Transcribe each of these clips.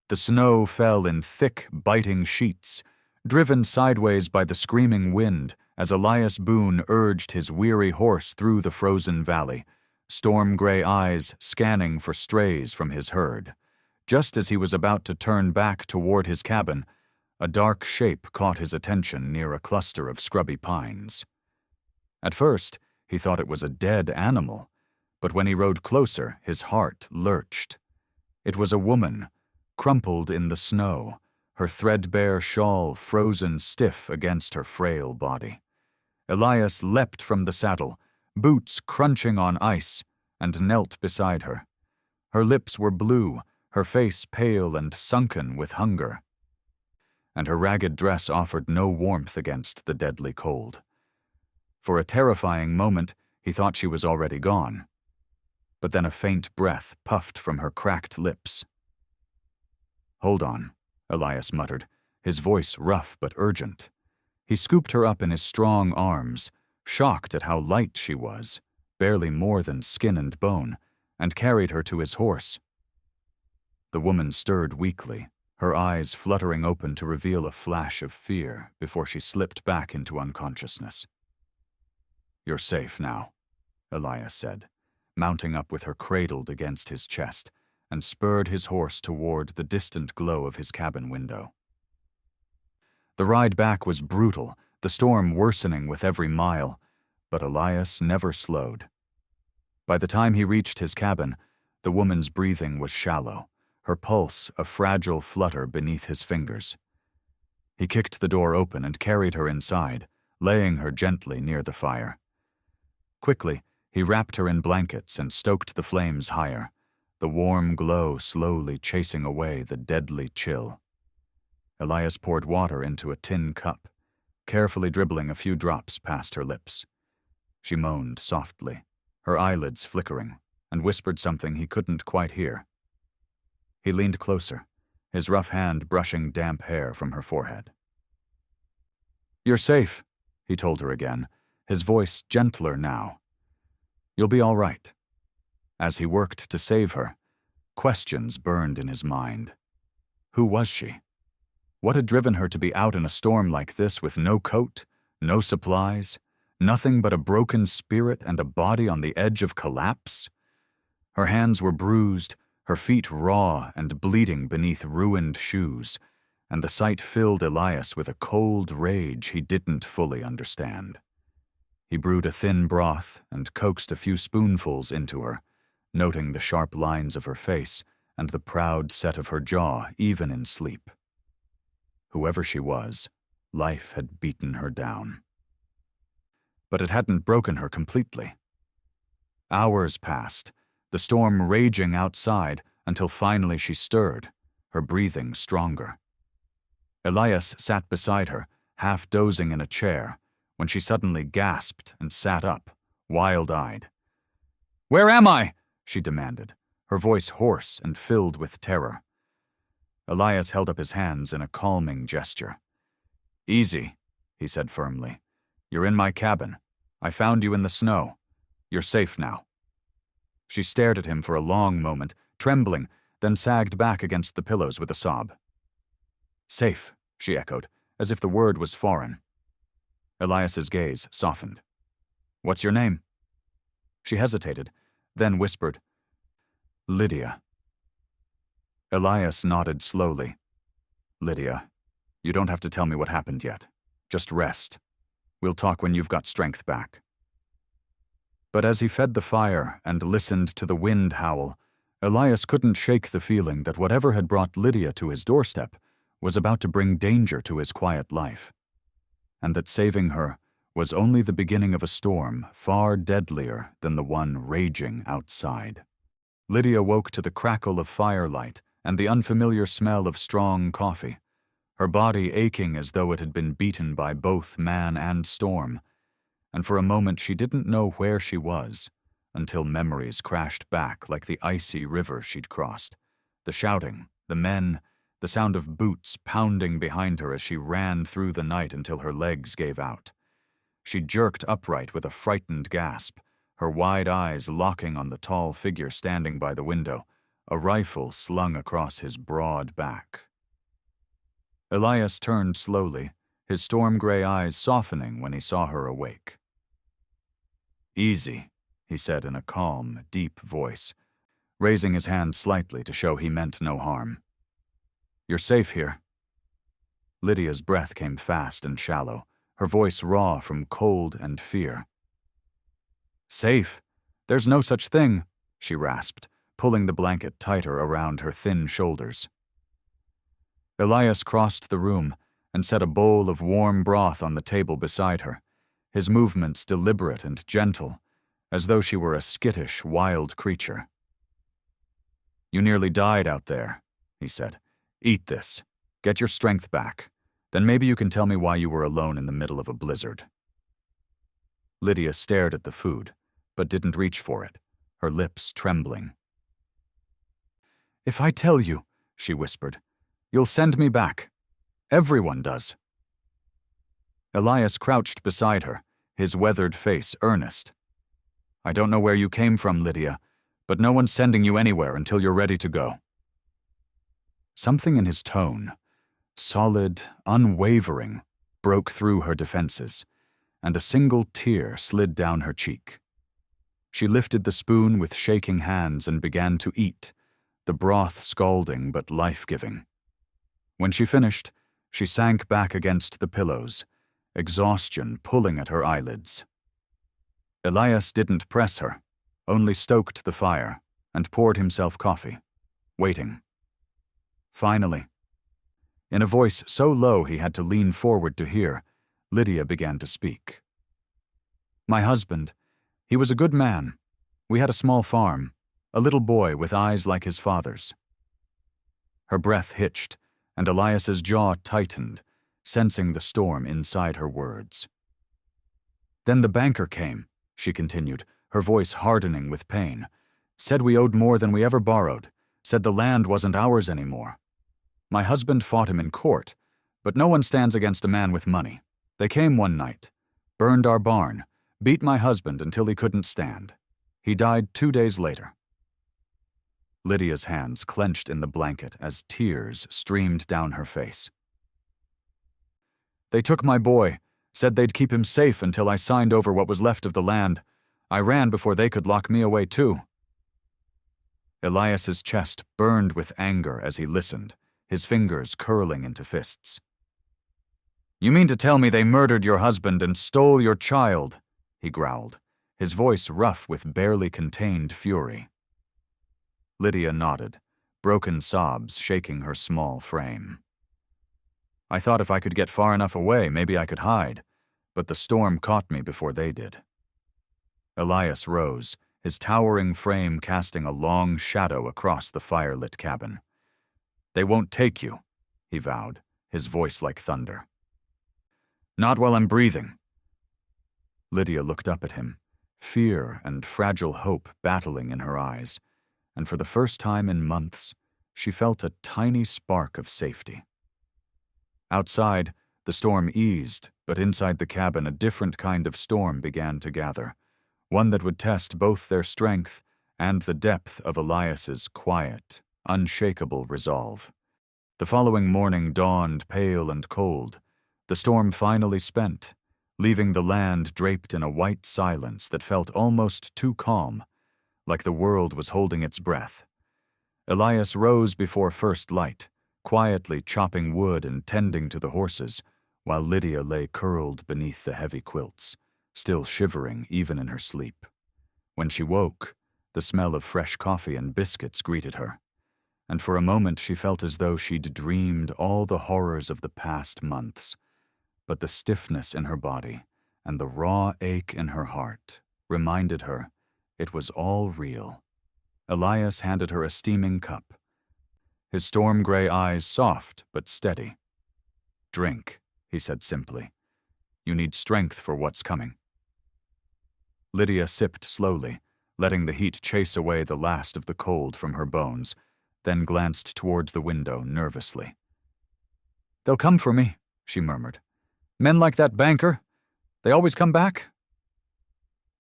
The snow fell in thick, biting sheets, driven sideways by the screaming wind as Elias Boone urged his weary horse through the frozen valley, storm-gray eyes scanning for strays from his herd. Just as he was about to turn back toward his cabin, a dark shape caught his attention near a cluster of scrubby pines. At first, he thought it was a dead animal, but when he rode closer, his heart lurched. It was a woman, crumpled in the snow, her threadbare shawl frozen stiff against her frail body. Elias leapt from the saddle, boots crunching on ice, and knelt beside her. Her lips were blue, her face pale and sunken with hunger, and her ragged dress offered no warmth against the deadly cold. For a terrifying moment, he thought she was already gone. But then a faint breath puffed from her cracked lips. "Hold on," Elias muttered, his voice rough but urgent. He scooped her up in his strong arms, shocked at how light she was, barely more than skin and bone, and carried her to his horse. The woman stirred weakly, her eyes fluttering open to reveal a flash of fear before she slipped back into unconsciousness. "You're safe now," Elias said, mounting up with her cradled against his chest, and spurred his horse toward the distant glow of his cabin window. The ride back was brutal, the storm worsening with every mile, but Elias never slowed. By the time he reached his cabin, the woman's breathing was shallow, her pulse a fragile flutter beneath his fingers. He kicked the door open and carried her inside, laying her gently near the fire. Quickly, he wrapped her in blankets and stoked the flames higher, the warm glow slowly chasing away the deadly chill. Elias poured water into a tin cup, carefully dribbling a few drops past her lips. She moaned softly, her eyelids flickering, and whispered something he couldn't quite hear. He leaned closer, his rough hand brushing damp hair from her forehead. "You're safe," he told her again, his voice gentler now. "You'll be all right." As he worked to save her, questions burned in his mind. Who was she? What had driven her to be out in a storm like this with no coat, no supplies, nothing but a broken spirit and a body on the edge of collapse? Her hands were bruised, her feet raw and bleeding beneath ruined shoes, and the sight filled Elias with a cold rage he didn't fully understand. He brewed a thin broth and coaxed a few spoonfuls into her, noting the sharp lines of her face and the proud set of her jaw even in sleep. Whoever she was, life had beaten her down. But it hadn't broken her completely. Hours passed, the storm raging outside until finally she stirred, her breathing stronger. Elias sat beside her, half dozing in a chair, when she suddenly gasped and sat up, wild-eyed. "Where am I?" she demanded, her voice hoarse and filled with terror. Elias held up his hands in a calming gesture. "Easy," he said firmly. "You're in my cabin. I found you in the snow. You're safe now." She stared at him for a long moment, trembling, then sagged back against the pillows with a sob. "Safe," she echoed, as if the word was foreign. Elias's gaze softened. "What's your name?" She hesitated, then whispered, "Lydia." Elias nodded slowly. "Lydia, you don't have to tell me what happened yet. Just rest. We'll talk when you've got strength back." But as he fed the fire and listened to the wind howl, Elias couldn't shake the feeling that whatever had brought Lydia to his doorstep was about to bring danger to his quiet life, and that saving her was only the beginning of a storm far deadlier than the one raging outside. Lydia woke to the crackle of firelight and the unfamiliar smell of strong coffee, her body aching as though it had been beaten by both man and storm, and for a moment she didn't know where she was, until memories crashed back like the icy river she'd crossed. The shouting, the men, the sound of boots pounding behind her as she ran through the night until her legs gave out. She jerked upright with a frightened gasp, her wide eyes locking on the tall figure standing by the window, a rifle slung across his broad back. Elias turned slowly, his storm-gray eyes softening when he saw her awake. "Easy," he said in a calm, deep voice, raising his hand slightly to show he meant no harm. "You're safe here." Lydia's breath came fast and shallow, her voice raw from cold and fear. "Safe? There's no such thing," she rasped, pulling the blanket tighter around her thin shoulders. Elias crossed the room and set a bowl of warm broth on the table beside her, his movements deliberate and gentle, as though she were a skittish, wild creature. "You nearly died out there," he said. "Eat this. Get your strength back. Then maybe you can tell me why you were alone in the middle of a blizzard." Lydia stared at the food, but didn't reach for it, her lips trembling. "If I tell you," she whispered, "you'll send me back. Everyone does." Elias crouched beside her, his weathered face earnest. "I don't know where you came from, Lydia, but no one's sending you anywhere until you're ready to go." Something in his tone, solid, unwavering, broke through her defenses, and a single tear slid down her cheek. She lifted the spoon with shaking hands and began to eat, the broth scalding but life-giving. When she finished, she sank back against the pillows, exhaustion pulling at her eyelids. Elias didn't press her, only stoked the fire and poured himself coffee, waiting. Finally, in a voice so low he had to lean forward to hear, Lydia began to speak. "My husband, he was a good man. We had a small farm, a little boy with eyes like his father's." Her breath hitched, and Elias's jaw tightened, sensing the storm inside her words. "Then the banker came," she continued, her voice hardening with pain. "Said we owed more than we ever borrowed, said the land wasn't ours anymore. My husband fought him in court, but no one stands against a man with money. They came one night, burned our barn, beat my husband until he couldn't stand. He died 2 days later." Lydia's hands clenched in the blanket as tears streamed down her face. "They took my boy, said they'd keep him safe until I signed over what was left of the land. I ran before they could lock me away too." Elias's chest burned with anger as he listened, his fingers curling into fists. "You mean to tell me they murdered your husband and stole your child?" he growled, his voice rough with barely contained fury. Lydia nodded, broken sobs shaking her small frame. "I thought if I could get far enough away, maybe I could hide, but the storm caught me before they did." Elias rose, his towering frame casting a long shadow across the firelit cabin. "They won't take you," he vowed, his voice like thunder. "Not while I'm breathing." Lydia looked up at him, fear and fragile hope battling in her eyes, and for the first time in months, she felt a tiny spark of safety. Outside, the storm eased, but inside the cabin a different kind of storm began to gather, one that would test both their strength and the depth of Elias's quiet, unshakable resolve. The following morning dawned pale and cold, the storm finally spent, leaving the land draped in a white silence that felt almost too calm, like the world was holding its breath. Elias rose before first light, quietly chopping wood and tending to the horses, while Lydia lay curled beneath the heavy quilts, still shivering even in her sleep. When she woke, the smell of fresh coffee and biscuits greeted her, and for a moment she felt as though she'd dreamed all the horrors of the past months. But the stiffness in her body and the raw ache in her heart reminded her it was all real. Elias handed her a steaming cup, his storm-gray eyes soft but steady. "Drink," he said simply. "You need strength for what's coming." Lydia sipped slowly, letting the heat chase away the last of the cold from her bones, then glanced toward the window nervously. "They'll come for me," she murmured. "Men like that banker, they always come back?"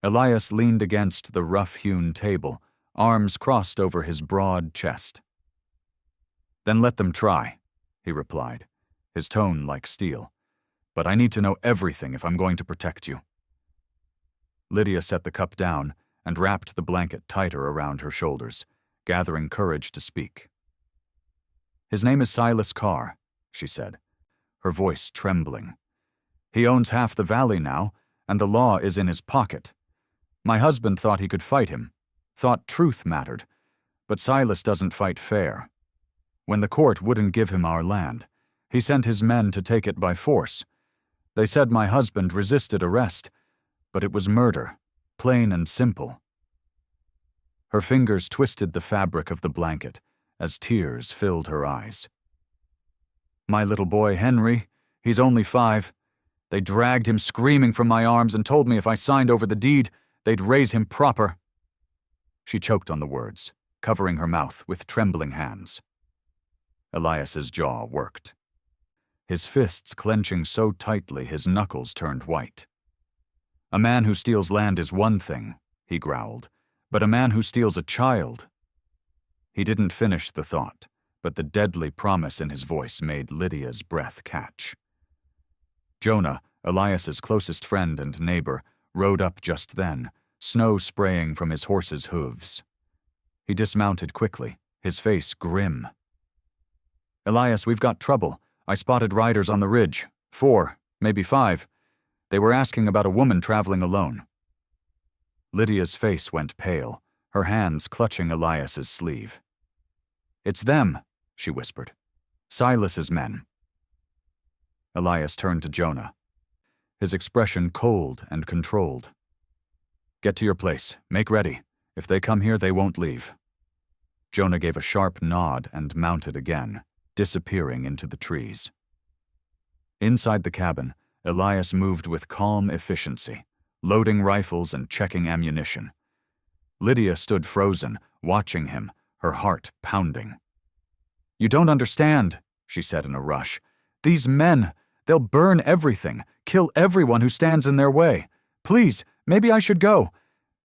Elias leaned against the rough-hewn table, arms crossed over his broad chest. "Then let them try," he replied, his tone like steel. "But I need to know everything if I'm going to protect you." Lydia set the cup down and wrapped the blanket tighter around her shoulders, gathering courage to speak. "His name is Silas Carr," she said, her voice trembling. "He owns half the valley now, and the law is in his pocket. My husband thought he could fight him, thought truth mattered, but Silas doesn't fight fair. When the court wouldn't give him our land, he sent his men to take it by force. They said my husband resisted arrest, but it was murder, plain and simple." Her fingers twisted the fabric of the blanket as tears filled her eyes. "My little boy, Henry, he's only 5. They dragged him screaming from my arms and told me if I signed over the deed, they'd raise him proper." She choked on the words, covering her mouth with trembling hands. Elias's jaw worked, his fists clenching so tightly his knuckles turned white. "A man who steals land is one thing," he growled, "but a man who steals a child—" He didn't finish the thought, but the deadly promise in his voice made Lydia's breath catch. Jonah, Elias's closest friend and neighbor, rode up just then, snow spraying from his horse's hooves. He dismounted quickly, his face grim. "Elias, we've got trouble. I spotted riders on the ridge. 4, maybe 5. They were asking about a woman traveling alone." Lydia's face went pale, her hands clutching Elias's sleeve. "It's them," she whispered. "Silas's men." Elias turned to Jonah, his expression cold and controlled. "Get to your place. Make ready. If they come here, they won't leave." Jonah gave a sharp nod and mounted again, disappearing into the trees. Inside the cabin, Elias moved with calm efficiency, loading rifles and checking ammunition. Lydia stood frozen, watching him, her heart pounding. "You don't understand," she said in a rush. "These men, they'll burn everything, kill everyone who stands in their way. Please, maybe I should go.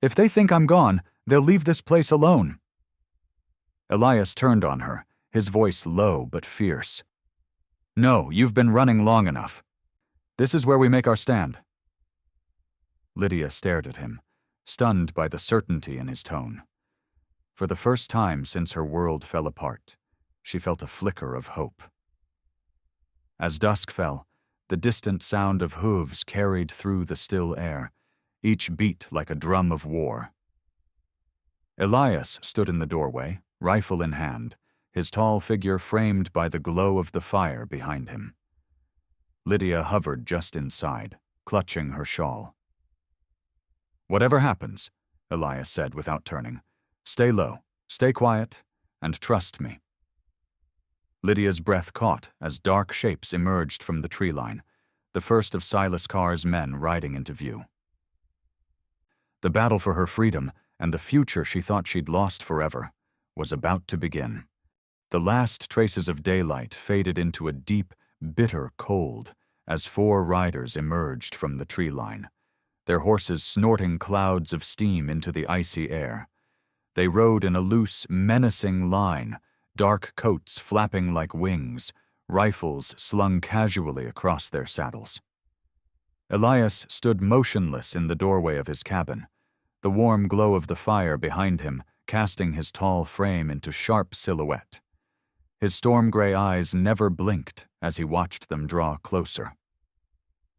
If they think I'm gone, they'll leave this place alone." Elias turned on her, his voice low but fierce. "No, you've been running long enough. This is where we make our stand." Lydia stared at him, stunned by the certainty in his tone. For the first time since her world fell apart, she felt a flicker of hope. As dusk fell, the distant sound of hooves carried through the still air, each beat like a drum of war. Elias stood in the doorway, rifle in hand, his tall figure framed by the glow of the fire behind him. Lydia hovered just inside, clutching her shawl. "Whatever happens," Elias said without turning, "stay low, stay quiet, and trust me." Lydia's breath caught as dark shapes emerged from the tree line, the first of Silas Carr's men riding into view. The battle for her freedom and the future she thought she'd lost forever was about to begin. The last traces of daylight faded into a deep, bitter cold as 4 riders emerged from the tree line, their horses snorting clouds of steam into the icy air. They rode in a loose, menacing line, dark coats flapping like wings, rifles slung casually across their saddles. Elias stood motionless in the doorway of his cabin, the warm glow of the fire behind him casting his tall frame into sharp silhouette. His storm-gray eyes never blinked as he watched them draw closer.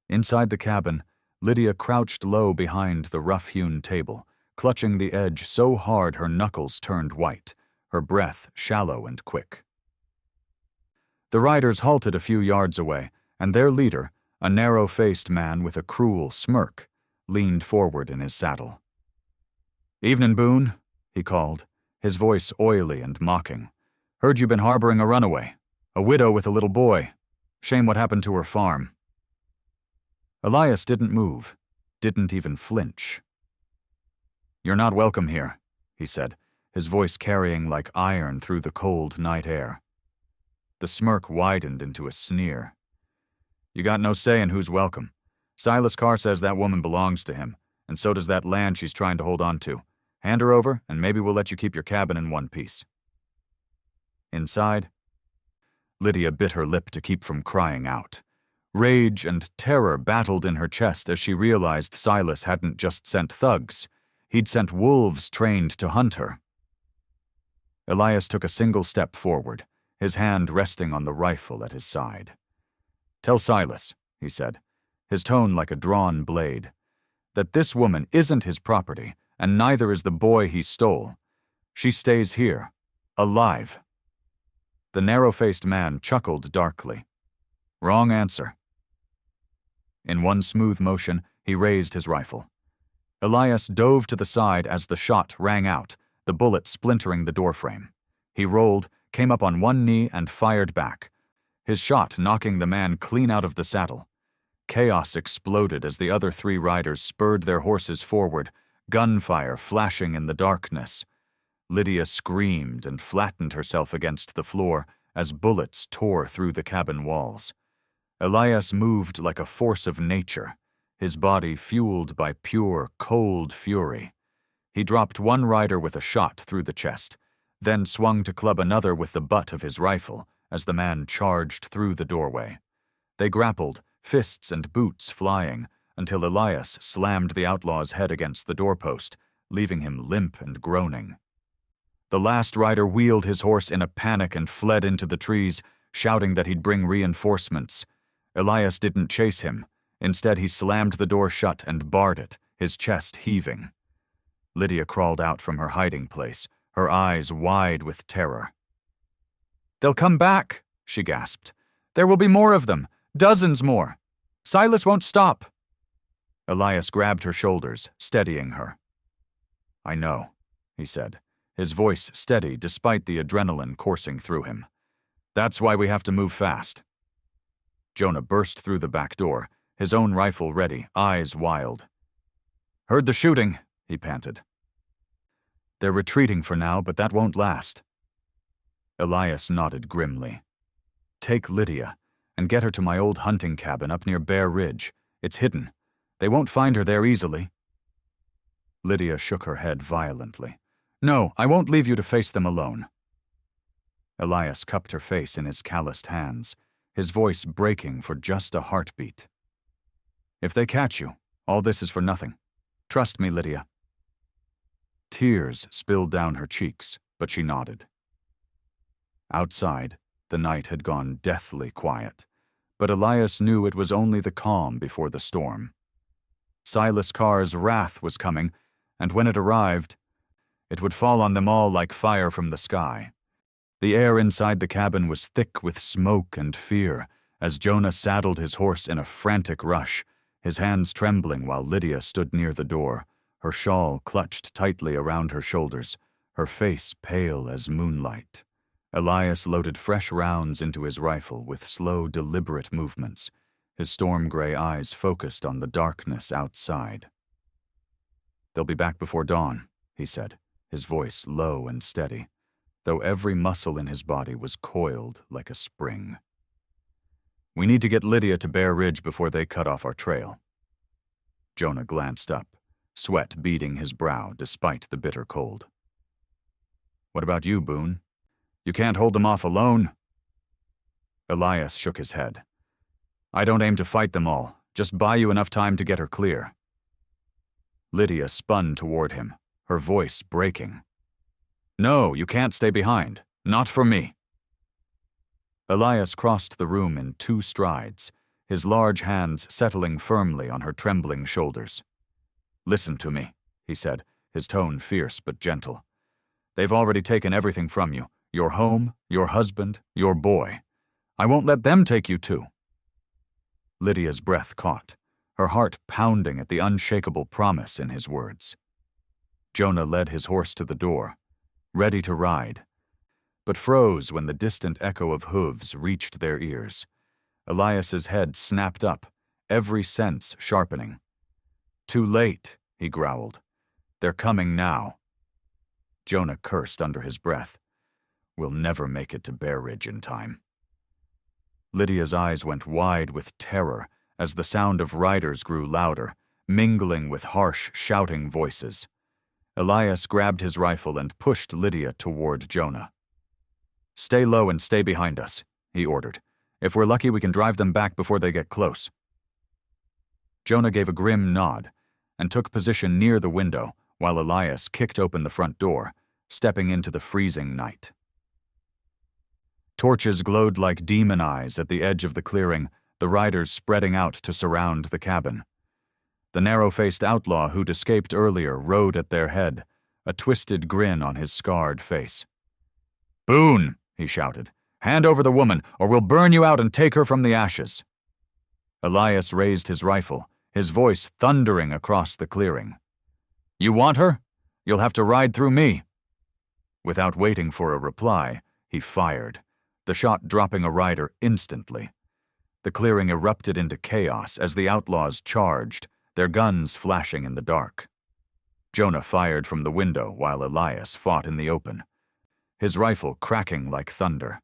Inside the cabin, Lydia crouched low behind the rough-hewn table, clutching the edge so hard her knuckles turned white, her breath shallow and quick. The riders halted a few yards away, and their leader, a narrow-faced man with a cruel smirk, leaned forward in his saddle. "Evening, Boone," he called, his voice oily and mocking. "Heard you been harboring a runaway, a widow with a little boy. Shame what happened to her farm." Elias didn't move, didn't even flinch. "You're not welcome here," he said, his voice carrying like iron through the cold night air. The smirk widened into a sneer. "You got no say in who's welcome. Silas Carr says that woman belongs to him, and so does that land she's trying to hold on to. Hand her over, and maybe we'll let you keep your cabin in one piece." Inside, Lydia bit her lip to keep from crying out. Rage and terror battled in her chest as she realized Silas hadn't just sent thugs. He'd sent wolves trained to hunt her. Elias took a single step forward, his hand resting on the rifle at his side. "Tell Silas," he said, his tone like a drawn blade, "that this woman isn't his property, and neither is the boy he stole. She stays here, alive." The narrow-faced man chuckled darkly. "Wrong answer." In one smooth motion, he raised his rifle. Elias dove to the side as the shot rang out, the bullet splintering the doorframe. He rolled, came up on one knee, and fired back, his shot knocking the man clean out of the saddle. Chaos exploded as the other 3 riders spurred their horses forward, gunfire flashing in the darkness. Lydia screamed and flattened herself against the floor as bullets tore through the cabin walls. Elias moved like a force of nature, his body fueled by pure, cold fury. He dropped one rider with a shot through the chest, then swung to club another with the butt of his rifle as the man charged through the doorway. They grappled, fists and boots flying, until Elias slammed the outlaw's head against the doorpost, leaving him limp and groaning. The last rider wheeled his horse in a panic and fled into the trees, shouting that he'd bring reinforcements. Elias didn't chase him. Instead, he slammed the door shut and barred it, his chest heaving. Lydia crawled out from her hiding place, her eyes wide with terror. "They'll come back," she gasped. "There will be more of them, dozens more. Silas won't stop." Elias grabbed her shoulders, steadying her. "I know," he said, his voice steady despite the adrenaline coursing through him. "That's why we have to move fast." Jonah burst through the back door, his own rifle ready, eyes wild. "Heard the shooting," he panted. "They're retreating for now, but that won't last." Elias nodded grimly. "Take Lydia, and get her to my old hunting cabin up near Bear Ridge. It's hidden. They won't find her there easily." Lydia shook her head violently. "No, I won't leave you to face them alone." Elias cupped her face in his calloused hands, his voice breaking for just a heartbeat. "If they catch you, all this is for nothing. Trust me, Lydia." Tears spilled down her cheeks, but she nodded. Outside, the night had gone deathly quiet, but Elias knew it was only the calm before the storm. Silas Carr's wrath was coming, and when it arrived, it would fall on them all like fire from the sky. The air inside the cabin was thick with smoke and fear as Jonah saddled his horse in a frantic rush, his hands trembling while Lydia stood near the door, her shawl clutched tightly around her shoulders, her face pale as moonlight. Elias loaded fresh rounds into his rifle with slow, deliberate movements, his storm-gray eyes focused on the darkness outside. "They'll be back before dawn," he said, his voice low and steady, though every muscle in his body was coiled like a spring. "We need to get Lydia to Bear Ridge before they cut off our trail." Jonah glanced up, sweat beading his brow despite the bitter cold. "What about you, Boone? You can't hold them off alone." Elias shook his head. "I don't aim to fight them all, just buy you enough time to get her clear." Lydia spun toward him, her voice breaking. "No, you can't stay behind. Not for me." Elias crossed the room in 2 strides, his large hands settling firmly on her trembling shoulders. "Listen to me," he said, his tone fierce but gentle. "They've already taken everything from you, your home, your husband, your boy. I won't let them take you too." Lydia's breath caught, her heart pounding at the unshakable promise in his words. Jonah led his horse to the door, ready to ride, but froze when the distant echo of hooves reached their ears. Elias's head snapped up, every sense sharpening. "Too late," he growled. "They're coming now." Jonah cursed under his breath. "We'll never make it to Bear Ridge in time." Lydia's eyes went wide with terror as the sound of riders grew louder, mingling with harsh, shouting voices. Elias grabbed his rifle and pushed Lydia toward Jonah. "Stay low and stay behind us," he ordered. "If we're lucky, we can drive them back before they get close." Jonah gave a grim nod and took position near the window while Elias kicked open the front door, stepping into the freezing night. Torches glowed like demon eyes at the edge of the clearing, the riders spreading out to surround the cabin. The narrow-faced outlaw who'd escaped earlier rode at their head, a twisted grin on his scarred face. "Boone," he shouted, "hand over the woman, or we'll burn you out and take her from the ashes." Elias raised his rifle, his voice thundering across the clearing. "You want her? You'll have to ride through me." Without waiting for a reply, he fired, the shot dropping a rider instantly. The clearing erupted into chaos as the outlaws charged, their guns flashing in the dark. Jonah fired from the window while Elias fought in the open, his rifle cracking like thunder.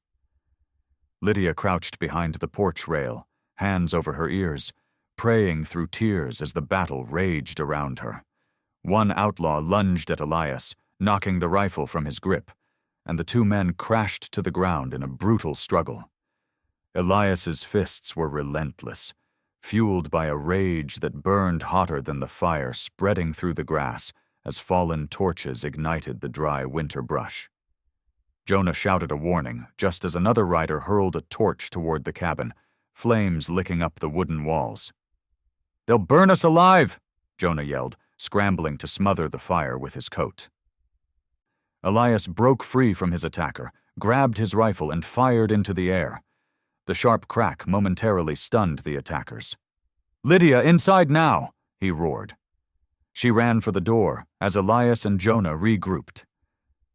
Lydia crouched behind the porch rail, hands over her ears, praying through tears as the battle raged around her. One outlaw lunged at Elias, knocking the rifle from his grip, and the two men crashed to the ground in a brutal struggle. Elias's fists were relentless, fueled by a rage that burned hotter than the fire spreading through the grass as fallen torches ignited the dry winter brush. Jonah shouted a warning just as another rider hurled a torch toward the cabin, flames licking up the wooden walls. "They'll burn us alive!" Jonah yelled, scrambling to smother the fire with his coat. Elias broke free from his attacker, grabbed his rifle, and fired into the air. The sharp crack momentarily stunned the attackers. "Lydia, inside now!" he roared. She ran for the door as Elias and Jonah regrouped.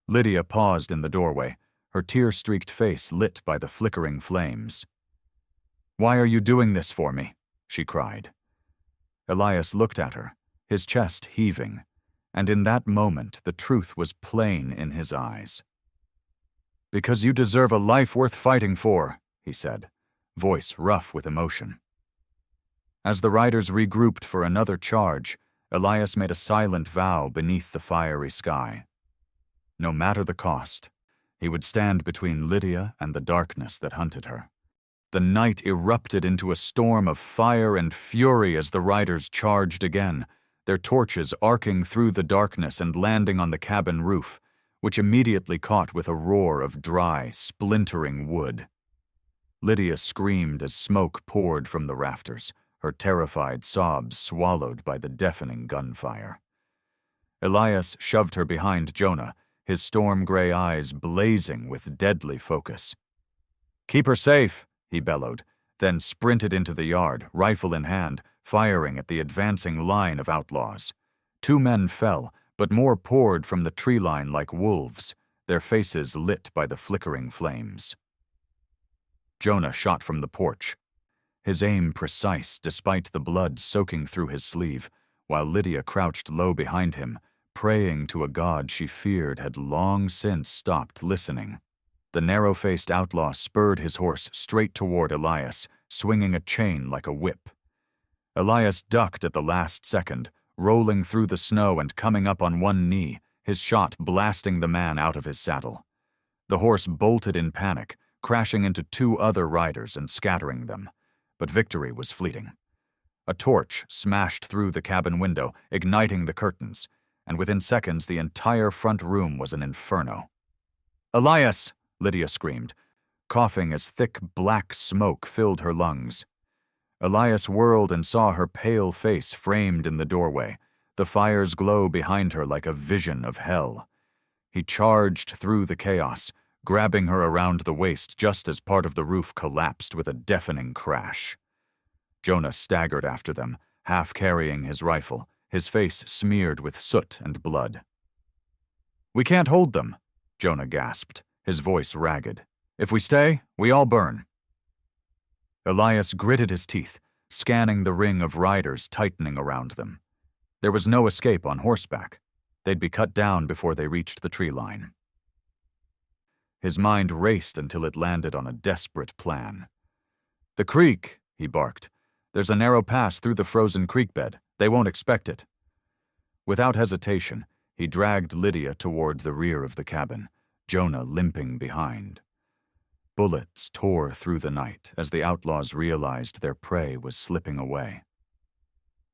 Lydia paused in the doorway, her tear-streaked face lit by the flickering flames. "Why are you doing this for me?" she cried. Elias looked at her, his chest heaving, and in that moment the truth was plain in his eyes. "Because you deserve a life worth fighting for," he said, voice rough with emotion. As the riders regrouped for another charge, Elias made a silent vow beneath the fiery sky. No matter the cost, he would stand between Lydia and the darkness that hunted her. The night erupted into a storm of fire and fury as the riders charged again, their torches arcing through the darkness and landing on the cabin roof, which immediately caught with a roar of dry, splintering wood. Lydia screamed as smoke poured from the rafters, her terrified sobs swallowed by the deafening gunfire. Elias shoved her behind Jonah, his storm-gray eyes blazing with deadly focus. "Keep her safe," he bellowed, then sprinted into the yard, rifle in hand, firing at the advancing line of outlaws. Two men fell, but more poured from the tree line like wolves, their faces lit by the flickering flames. Jonah shot from the porch, his aim precise despite the blood soaking through his sleeve, while Lydia crouched low behind him, praying to a god she feared had long since stopped listening. The narrow-faced outlaw spurred his horse straight toward Elias, swinging a chain like a whip. Elias ducked at the last second, rolling through the snow and coming up on one knee, his shot blasting the man out of his saddle. The horse bolted in panic, crashing into two other riders and scattering them, but victory was fleeting. A torch smashed through the cabin window, igniting the curtains, and within seconds the entire front room was an inferno. "Elias!" Lydia screamed, coughing as thick black smoke filled her lungs. Elias whirled and saw her pale face framed in the doorway, the fire's glow behind her like a vision of hell. He charged through the chaos, grabbing her around the waist just as part of the roof collapsed with a deafening crash. Jonah staggered after them, half carrying his rifle, his face smeared with soot and blood. "We can't hold them," Jonah gasped, his voice ragged. "If we stay, we all burn." Elias gritted his teeth, scanning the ring of riders tightening around them. There was no escape on horseback. They'd be cut down before they reached the tree line. His mind raced until it landed on a desperate plan. "The creek," he barked. "There's a narrow pass through the frozen creek bed. They won't expect it." Without hesitation, He dragged Lydia toward the rear of the cabin, Jonah limping behind. Bullets tore through the night as the outlaws realized their prey was slipping away.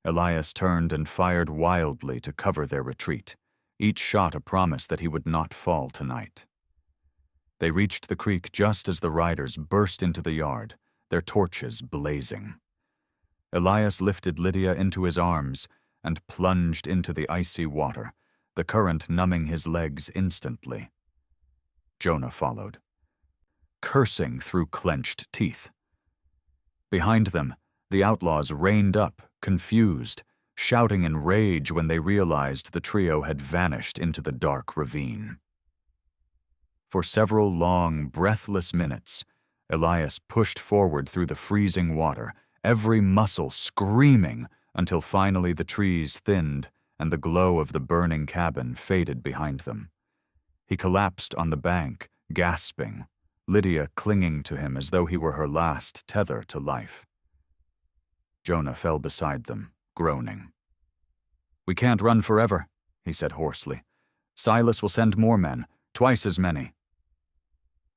Elias turned and fired wildly to cover their retreat, each shot a promise that he would not fall tonight. They reached the creek just as the riders burst into the yard, their torches blazing. Elias lifted Lydia into his arms and plunged into the icy water, the current numbing his legs instantly. Jonah followed, cursing through clenched teeth. Behind them, the outlaws reined up, confused, shouting in rage when they realized the trio had vanished into the dark ravine. For several long, breathless minutes, Elias pushed forward through the freezing water, every muscle screaming, until finally the trees thinned and the glow of the burning cabin faded behind them. He collapsed on the bank, gasping, Lydia clinging to him as though he were her last tether to life. Jonah fell beside them, groaning. "We can't run forever," he said hoarsely. "Silas will send more men, twice as many."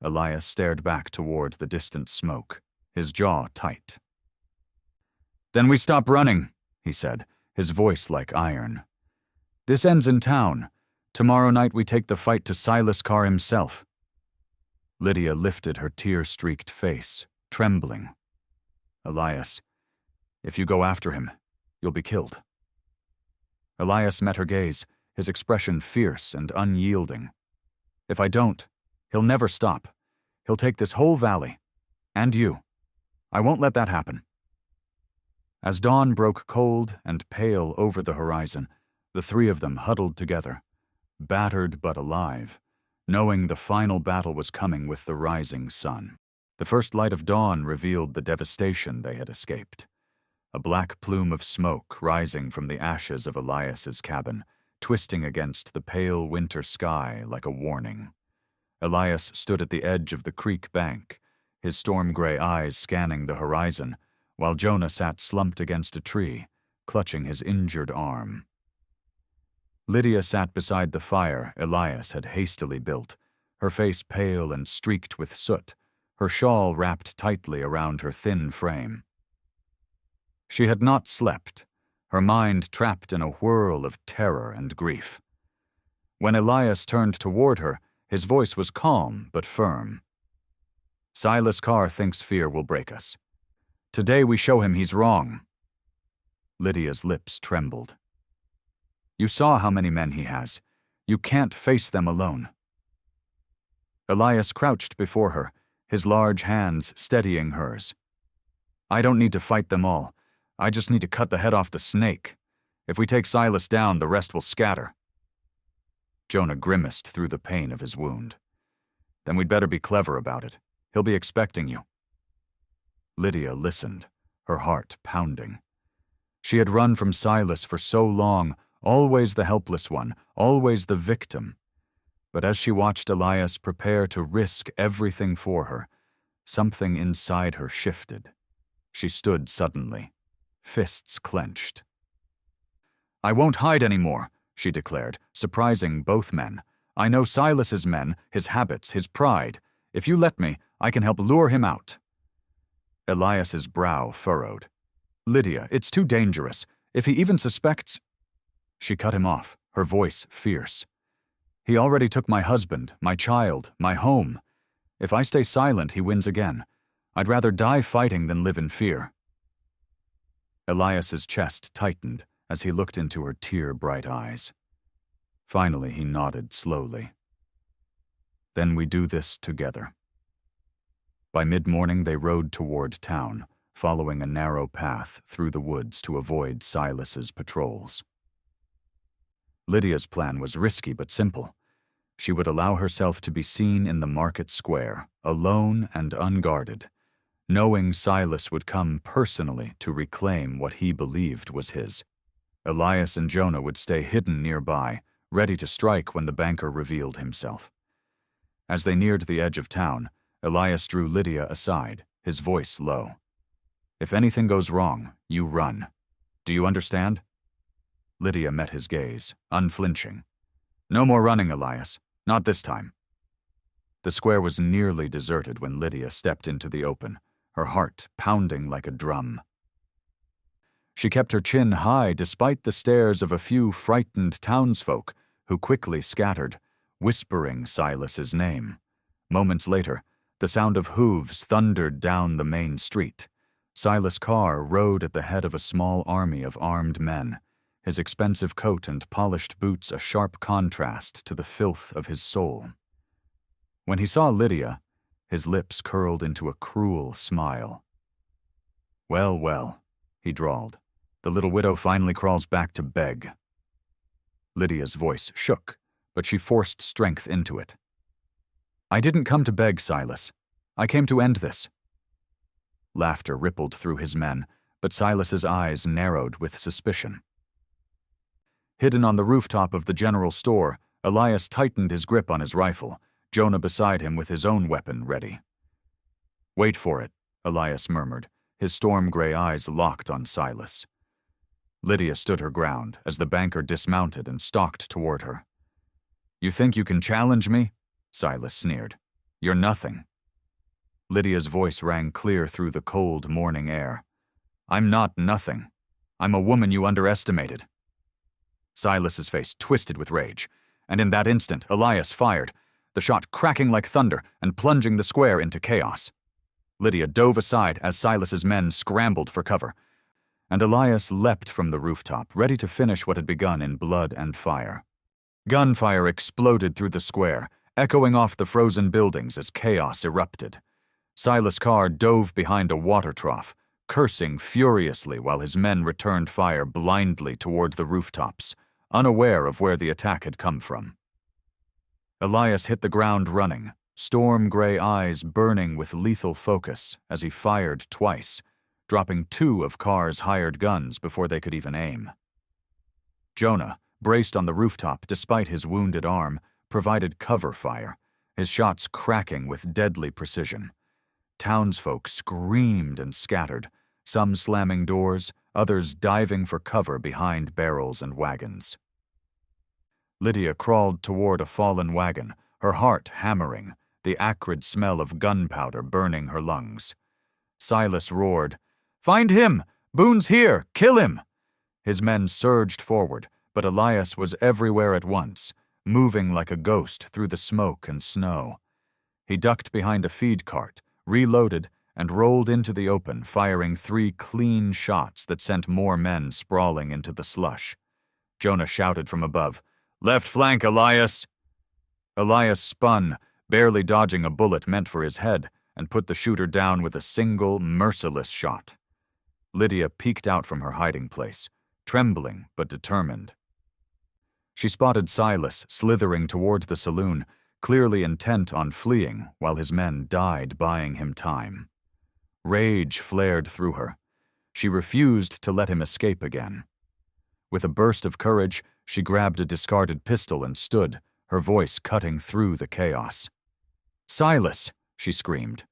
Elias stared back toward the distant smoke, his jaw tight. "Then we stop running," he said, his voice like iron. "This ends in town. Tomorrow night we take the fight to Silas Carr himself." Lydia lifted her tear-streaked face, trembling. "Elias, if you go after him, you'll be killed." Elias met her gaze, his expression fierce and unyielding. "If I don't, he'll never stop. He'll take this whole valley. And you. I won't let that happen." As dawn broke cold and pale over the horizon, the three of them huddled together, battered but alive, knowing the final battle was coming with the rising sun. The first light of dawn revealed the devastation they had escaped. A black plume of smoke rising from the ashes of Elias's cabin, twisting against the pale winter sky like a warning. Elias stood at the edge of the creek bank, his storm-gray eyes scanning the horizon, while Jonah sat slumped against a tree, clutching his injured arm. Lydia sat beside the fire Elias had hastily built, her face pale and streaked with soot, her shawl wrapped tightly around her thin frame. She had not slept, her mind trapped in a whirl of terror and grief. When Elias turned toward her, his voice was calm but firm. "Silas Carr thinks fear will break us. Today we show him he's wrong." Lydia's lips trembled. "You saw how many men he has. You can't face them alone." Elias crouched before her, his large hands steadying hers. "I don't need to fight them all. I just need to cut the head off the snake. If we take Silas down, the rest will scatter." Jonah grimaced through the pain of his wound. "Then we'd better be clever about it. He'll be expecting you." Lydia listened, her heart pounding. She had run from Silas for so long, always the helpless one, always the victim. But as she watched Elias prepare to risk everything for her, something inside her shifted. She stood suddenly, fists clenched. "I won't hide anymore," she declared, surprising both men. "I know Silas's men, his habits, his pride. If you let me, I can help lure him out." Elias's brow furrowed. "Lydia, it's too dangerous. If he even suspects—" She cut him off, her voice fierce. "He already took my husband, my child, my home. If I stay silent, he wins again. I'd rather die fighting than live in fear." Elias's chest tightened as he looked into her tear-bright eyes. Finally, he nodded slowly. "Then we do this together." By mid-morning, they rode toward town, following a narrow path through the woods to avoid Silas's patrols. Lydia's plan was risky but simple. She would allow herself to be seen in the market square, alone and unguarded, knowing Silas would come personally to reclaim what he believed was his. Elias and Jonah would stay hidden nearby, ready to strike when the banker revealed himself. As they neared the edge of town, Elias drew Lydia aside, his voice low. "If anything goes wrong, you run. Do you understand?" Lydia met his gaze, unflinching. No more running, Elias. Not this time. The square was nearly deserted when Lydia stepped into the open, her heart pounding like a drum. She kept her chin high despite the stares of a few frightened townsfolk who quickly scattered, whispering Silas's name. Moments later, the sound of hooves thundered down the main street. Silas Carr rode at the head of a small army of armed men, his expensive coat and polished boots a sharp contrast to the filth of his soul. When he saw Lydia, his lips curled into a cruel smile. "Well, well," he drawled. "The little widow finally crawls back to beg." Lydia's voice shook, but she forced strength into it. "I didn't come to beg, Silas. I came to end this." Laughter rippled through his men, but Silas's eyes narrowed with suspicion. Hidden on the rooftop of the general store, Elias tightened his grip on his rifle, Jonah beside him with his own weapon ready. "Wait for it," Elias murmured, his storm-gray eyes locked on Silas. Lydia stood her ground as the banker dismounted and stalked toward her. "You think you can challenge me?" Silas sneered. "You're nothing." Lydia's voice rang clear through the cold morning air. "I'm not nothing. I'm a woman you underestimated." Silas's face twisted with rage, and in that instant Elias fired, the shot cracking like thunder and plunging the square into chaos. Lydia dove aside as Silas's men scrambled for cover, and Elias leapt from the rooftop, ready to finish what had begun in blood and fire. Gunfire exploded through the square, echoing off the frozen buildings as chaos erupted. Silas Carr dove behind a water trough, cursing furiously while his men returned fire blindly toward the rooftops, unaware of where the attack had come from. Elias hit the ground running, storm-gray eyes burning with lethal focus as he fired twice, dropping 2 of Carr's hired guns before they could even aim. Jonah, braced on the rooftop despite his wounded arm, provided cover fire, his shots cracking with deadly precision. Townsfolk screamed and scattered, some slamming doors, others diving for cover behind barrels and wagons. Lydia crawled toward a fallen wagon, her heart hammering, the acrid smell of gunpowder burning her lungs. Silas roared, "Find him! Boone's here! Kill him!" His men surged forward, but Elias was everywhere at once, moving like a ghost through the smoke and snow. He ducked behind a feed cart, reloaded, and rolled into the open, firing 3 clean shots that sent more men sprawling into the slush. Jonah shouted from above, "Left flank, Elias!" Elias spun, barely dodging a bullet meant for his head, and put the shooter down with a single, merciless shot. Lydia peeked out from her hiding place, trembling but determined. She spotted Silas slithering toward the saloon, clearly intent on fleeing while his men died buying him time. Rage flared through her. She refused to let him escape again. With a burst of courage, she grabbed a discarded pistol and stood, her voice cutting through the chaos. "Silas!" she screamed.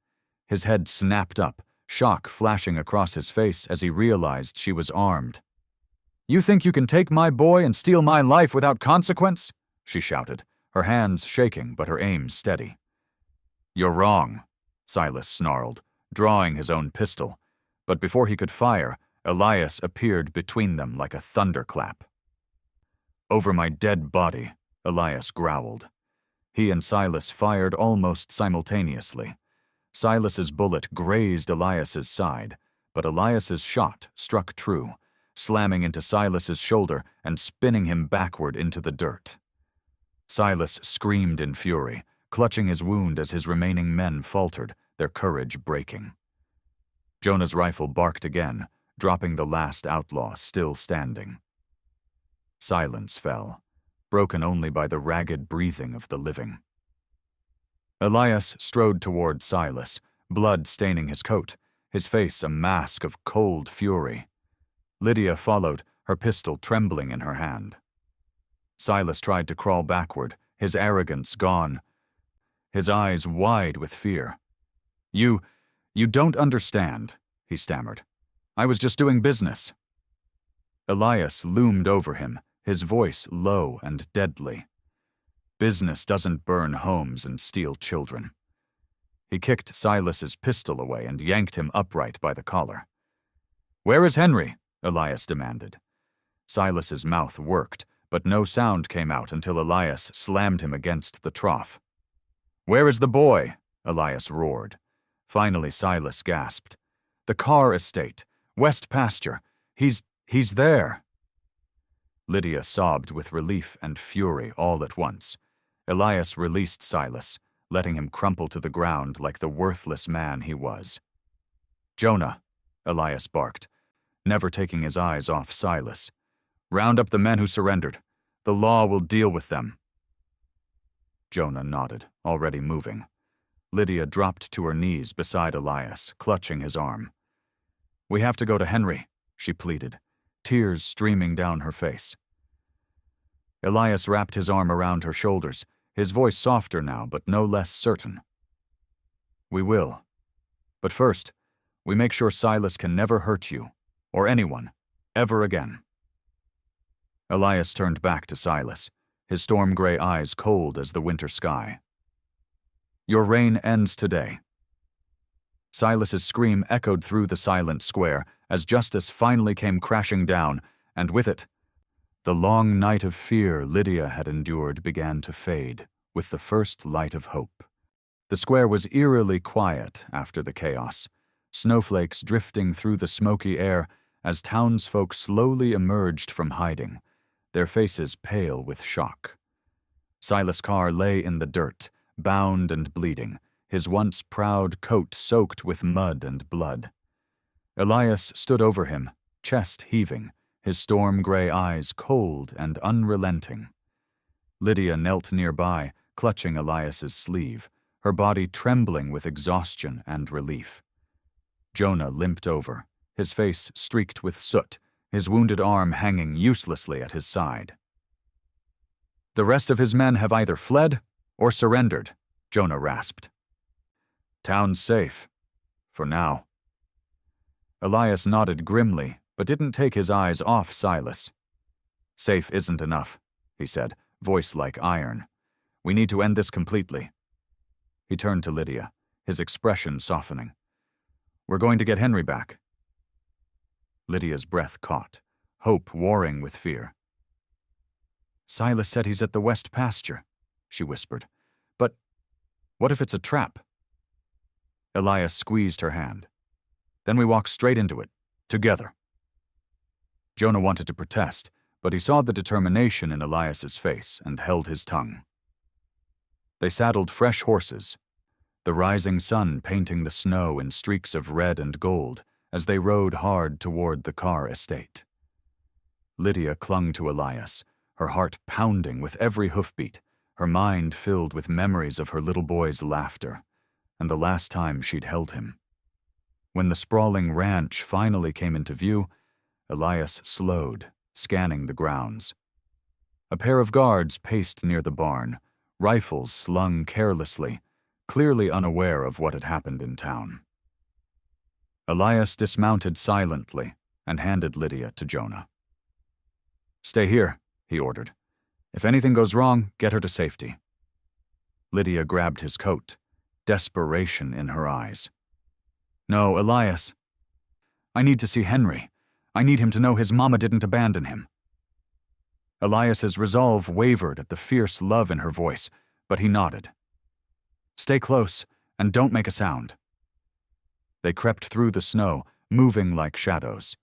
His head snapped up, shock flashing across his face as he realized she was armed. "You think you can take my boy and steal my life without consequence?" she shouted, her hands shaking but her aim steady. "You're wrong," Silas snarled, drawing his own pistol, but before he could fire, Elias appeared between them like a thunderclap. "Over my dead body," Elias growled. He and Silas fired almost simultaneously. Silas's bullet grazed Elias's side, but Elias's shot struck true, slamming into Silas's shoulder and spinning him backward into the dirt. Silas screamed in fury, clutching his wound as his remaining men faltered, their courage breaking. Jonah's rifle barked again, dropping the last outlaw still standing. Silence fell, broken only by the ragged breathing of the living. Elias strode toward Silas, blood staining his coat, his face a mask of cold fury. Lydia followed, her pistol trembling in her hand. Silas tried to crawl backward, his arrogance gone, his eyes wide with fear. You don't understand," he stammered. "I was just doing business." Elias loomed over him, his voice low and deadly. Business doesn't burn homes and steal children. He kicked Silas's pistol away and yanked him upright by the collar. "Where is Henry?" Elias demanded. Silas's mouth worked, but no sound came out until Elias slammed him against the trough. "Where is the boy?" Elias roared. Finally, Silas gasped. "The Carr estate. West pasture. He's there." Lydia sobbed with relief and fury all at once. Elias released Silas, letting him crumple to the ground like the worthless man he was. "Jonah," Elias barked, never taking his eyes off Silas. "Round up the men who surrendered. The law will deal with them." Jonah nodded, already moving. Lydia dropped to her knees beside Elias, clutching his arm. "We have to go to Henry," she pleaded, tears streaming down her face. Elias wrapped his arm around her shoulders, his voice softer now but no less certain. "We will. But first, we make sure Silas can never hurt you, or anyone, ever again." Elias turned back to Silas, his storm-gray eyes cold as the winter sky. "Your reign ends today." Silas's scream echoed through the silent square as justice finally came crashing down, and with it, the long night of fear Lydia had endured began to fade with the first light of hope. The square was eerily quiet after the chaos, snowflakes drifting through the smoky air as townsfolk slowly emerged from hiding, their faces pale with shock. Silas Carr lay in the dirt, bound and bleeding, his once proud coat soaked with mud and blood. Elias stood over him, chest heaving, his storm-gray eyes cold and unrelenting. Lydia knelt nearby, clutching Elias's sleeve, her body trembling with exhaustion and relief. Jonah limped over, his face streaked with soot, his wounded arm hanging uselessly at his side. "The rest of his men have either fled or surrendered," Jonah rasped. "Town's safe. For now." Elias nodded grimly, but didn't take his eyes off Silas. "Safe isn't enough," he said, voice like iron. "We need to end this completely." He turned to Lydia, his expression softening. "We're going to get Henry back." Lydia's breath caught, hope warring with fear. "Silas said he's at the west pasture," she whispered. "But what if it's a trap?" Elias squeezed her hand. "Then we walk straight into it, together." Jonah wanted to protest, but he saw the determination in Elias's face and held his tongue. They saddled fresh horses, the rising sun painting the snow in streaks of red and gold as they rode hard toward the Carr estate. Lydia clung to Elias, her heart pounding with every hoofbeat, her mind filled with memories of her little boy's laughter, and the last time she'd held him. When the sprawling ranch finally came into view, Elias slowed, scanning the grounds. A pair of guards paced near the barn, rifles slung carelessly, clearly unaware of what had happened in town. Elias dismounted silently and handed Lydia to Jonah. "Stay here," he ordered. "If anything goes wrong, get her to safety." Lydia grabbed his coat, desperation in her eyes. "No, Elias. I need to see Henry. I need him to know his mama didn't abandon him." Elias's resolve wavered at the fierce love in her voice, but he nodded. "Stay close, and don't make a sound." They crept through the snow, moving like shadows.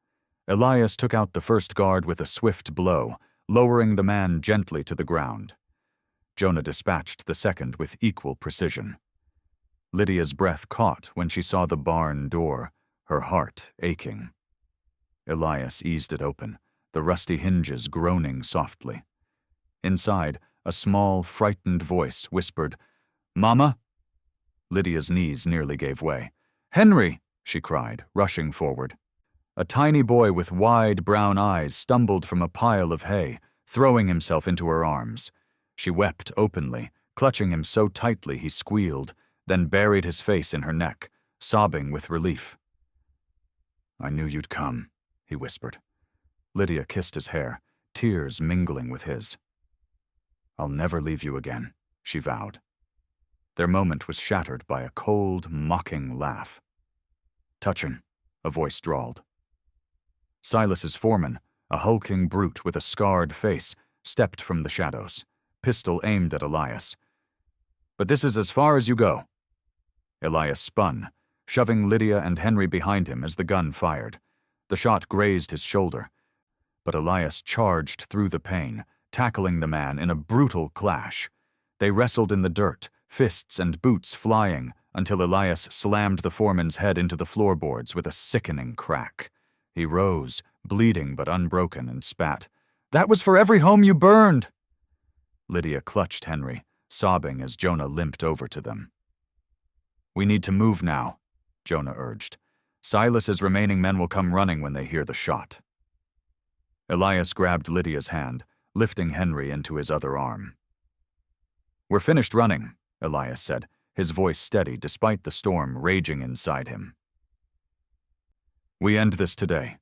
Elias took out the first guard with a swift blow, lowering the man gently to the ground. Jonah dispatched the second with equal precision. Lydia's breath caught when she saw the barn door, her heart aching. Elias eased it open, the rusty hinges groaning softly. Inside, a small, frightened voice whispered, "Mama?" Lydia's knees nearly gave way. "Henry!" she cried, rushing forward. A tiny boy with wide brown eyes stumbled from a pile of hay, throwing himself into her arms. She wept openly, clutching him so tightly he squealed, then buried his face in her neck, sobbing with relief. "I knew you'd come," he whispered. Lydia kissed his hair, tears mingling with his. "I'll never leave you again," she vowed. Their moment was shattered by a cold, mocking laugh. "Touchin'," a voice drawled. Silas's foreman, a hulking brute with a scarred face, stepped from the shadows, pistol aimed at Elias. "But this is as far as you go." Elias spun, shoving Lydia and Henry behind him as the gun fired. The shot grazed his shoulder, but Elias charged through the pain, tackling the man in a brutal clash. They wrestled in the dirt, fists and boots flying, until Elias slammed the foreman's head into the floorboards with a sickening crack. He rose, bleeding but unbroken, and spat, "That was for every home you burned!" Lydia clutched Henry, sobbing as Jonah limped over to them. "We need to move now," Jonah urged. "Silas's remaining men will come running when they hear the shot." Elias grabbed Lydia's hand, lifting Henry into his other arm. "We're finished running," Elias said, his voice steady despite the storm raging inside him. "We end this today."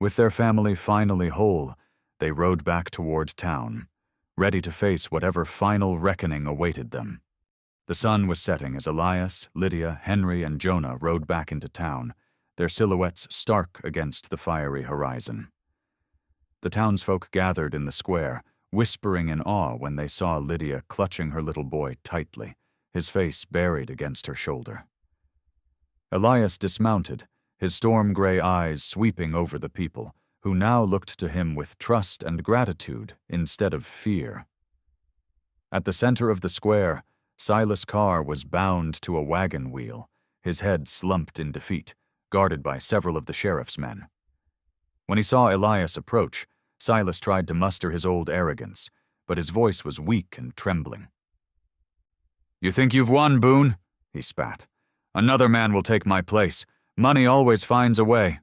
With their family finally whole, they rode back toward town, ready to face whatever final reckoning awaited them. The sun was setting as Elias, Lydia, Henry, and Jonah rode back into town, their silhouettes stark against the fiery horizon. The townsfolk gathered in the square, whispering in awe when they saw Lydia clutching her little boy tightly, his face buried against her shoulder. Elias dismounted, his storm-gray eyes sweeping over the people, who now looked to him with trust and gratitude instead of fear. At the center of the square, Silas Carr was bound to a wagon wheel, his head slumped in defeat, guarded by several of the sheriff's men. When he saw Elias approach, Silas tried to muster his old arrogance, but his voice was weak and trembling. "You think you've won, Boone?" he spat. "Another man will take my place. Money always finds a way."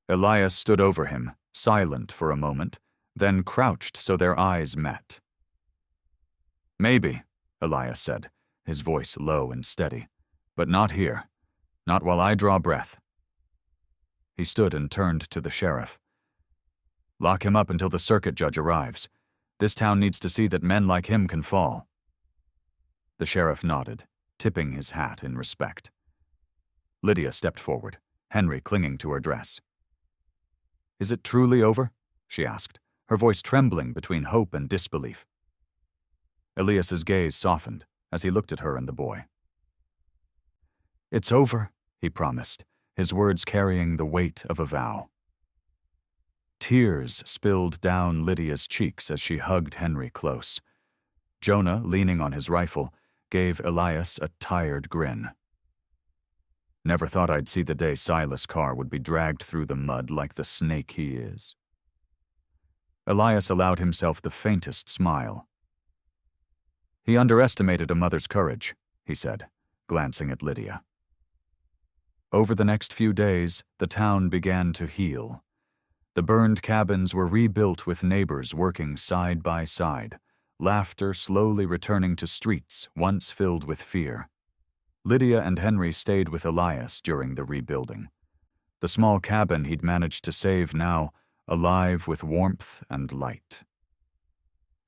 Elias stood over him, silent for a moment, then crouched so their eyes met. "Maybe," Elias said, his voice low and steady, "but not here. Not while I draw breath." He stood and turned to the sheriff. "Lock him up until the circuit judge arrives. This town needs to see that men like him can fall." The sheriff nodded, tipping his hat in respect. Lydia stepped forward, Henry clinging to her dress. "Is it truly over?" she asked, her voice trembling between hope and disbelief. Elias's gaze softened as he looked at her and the boy. "It's over," he promised, his words carrying the weight of a vow. Tears spilled down Lydia's cheeks as she hugged Henry close. Jonah, leaning on his rifle, gave Elias a tired grin. "Never thought I'd see the day Silas Carr would be dragged through the mud like the snake he is." Elias allowed himself the faintest smile. "He underestimated a mother's courage," he said, glancing at Lydia. Over the next few days, the town began to heal. The burned cabins were rebuilt with neighbors working side by side, laughter slowly returning to streets once filled with fear. Lydia and Henry stayed with Elias during the rebuilding. The small cabin he'd managed to save now, alive with warmth and light.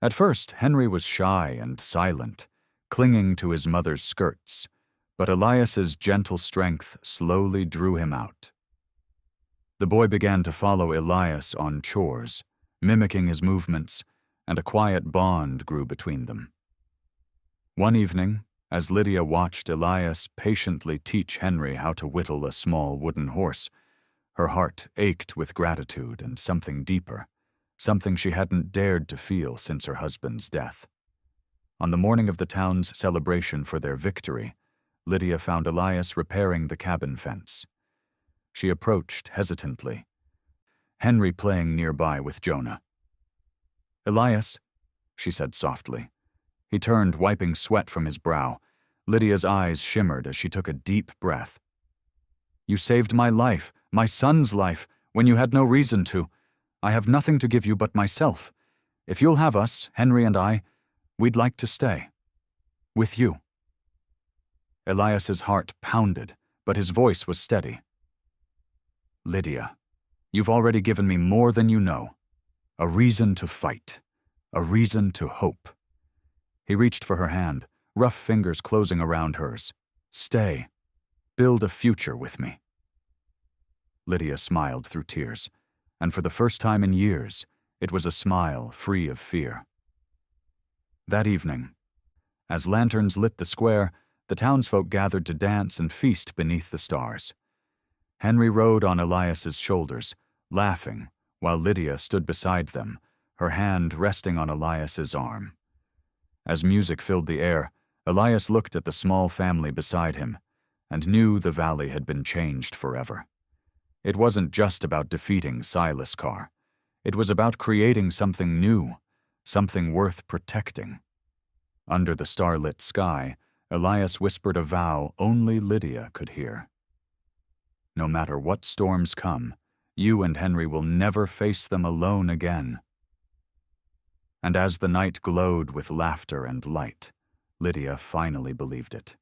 At first, Henry was shy and silent, clinging to his mother's skirts, but Elias's gentle strength slowly drew him out. The boy began to follow Elias on chores, mimicking his movements, and a quiet bond grew between them. One evening, as Lydia watched Elias patiently teach Henry how to whittle a small wooden horse, her heart ached with gratitude and something deeper, something she hadn't dared to feel since her husband's death. On the morning of the town's celebration for their victory, Lydia found Elias repairing the cabin fence. She approached hesitantly, Henry playing nearby with Jonah. "Elias," she said softly. He turned, wiping sweat from his brow. Lydia's eyes shimmered as she took a deep breath. "You saved my life, my son's life, when you had no reason to. I have nothing to give you but myself. If you'll have us, Henry and I, we'd like to stay. With you." Elias's heart pounded, but his voice was steady. "Lydia, you've already given me more than you know. A reason to fight. a reason to hope. He reached for her hand, rough fingers closing around hers. Stay. Build a future with me. Lydia smiled through tears, and for the first time in years, it was a smile free of fear. That evening, as lanterns lit the square, the townsfolk gathered to dance and feast beneath the stars. Henry rode on Elias's shoulders, laughing, while Lydia stood beside them, her hand resting on Elias's arm. As music filled the air, Elias looked at the small family beside him and knew the valley had been changed forever. It wasn't just about defeating Silas Carr. It was about creating something new, something worth protecting. Under the starlit sky, Elias whispered a vow only Lydia could hear. No matter what storms come, you and Henry will never face them alone again. And as the night glowed with laughter and light, Lydia finally believed it.